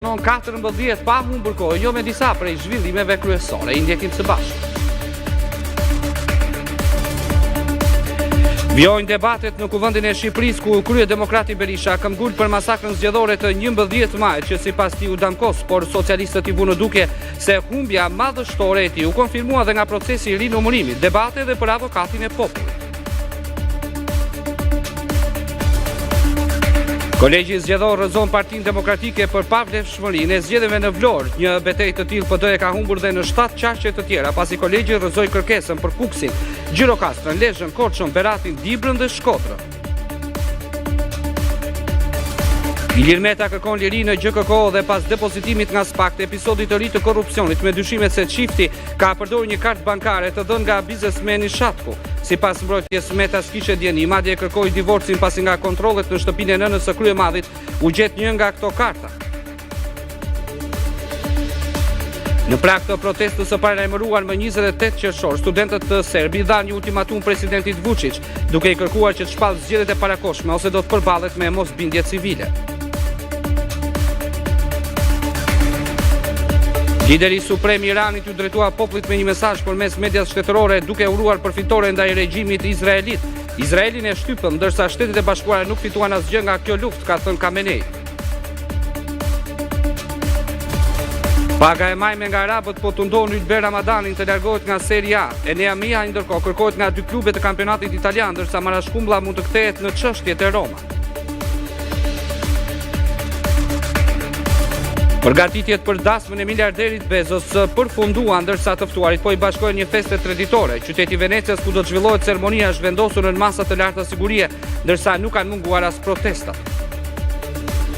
Non 14 pa humbur kohë, jo me disa prej zhvillimeve kryesore, i ndjekim së bashku. Vjojnë debatet në Kuvendin e Shqipërisë ku kryedemokrati Berisha ka ngul për masakrën zgjedhore të 11 majit që sipas tij u damkos, por socialistët i vunë duke se humbja madhështore e tij u konfirmua dhe nga procesi i rinumërimit, debate dhe për avokatin e popullit. Kolegji zgjedhor rrëzon Partinë Demokratike për pavlefshmërinë e zgjedhjeve në Vlorë. Një betejë të tillë PD ka humbur dhe në 7 qarqe të tjera, pasi kolegji rrëzoi kërkesën për Kuksin, Gjirokastrën, Lezhën, Korçën, Beratin, Dibrën dhe Shkodrën. Ilir Meta kërkon liri në GKK dhe pas depozitimit nga SPAK episodi të ri të korrupsionit me dyshimet se çifti ka përdorur një kartë bankare të dhënë nga biznesmeni Shatku. Sipas mbrojtjes Meta s'kishte dieni, madje kërkoi divorcin pasi nga kontrollet në shtëpinë e nënës së kryemadhit u gjet një nga këto karta. Në prag të protestës së paralajmëruar më 28 qershor, studentët të Serbi dhanë një ultimatum presidentit Vučić, duke i kërkuar që të shpallë zgjedhjet e parakohshme ose do të përballet me mosbindje civile. Lideri suprem i Iranit u drejtua popullit me një mesazh përmes medias shtetërore duke uruar përfitore ndaj regjimit izraelit. Izraelin e shtypën, ndërsa Shtetet e Bashkuara nuk fituan asgjë nga kjo luftë, ka thënë Khamenei. Paga e majme nga arabët po të ndonë Ylber Ramadanin të largohet nga Serie A. Enea Mia ndërkohë kërkohet nga 2 klube të kampionatit italian, ndërsa marrashkumblla mund të kthehet në çështjet e Roma. Përgatitjet për dasmën e miliarderit Bezos përfundua, ndërsa të ftuarit po i bashkohen një feste traditore. Qyteti Venecias ku do të zhvillohet ceremonia është vendosur në masa të larta sigurie, ndërsa nuk kanë munguar as protestat.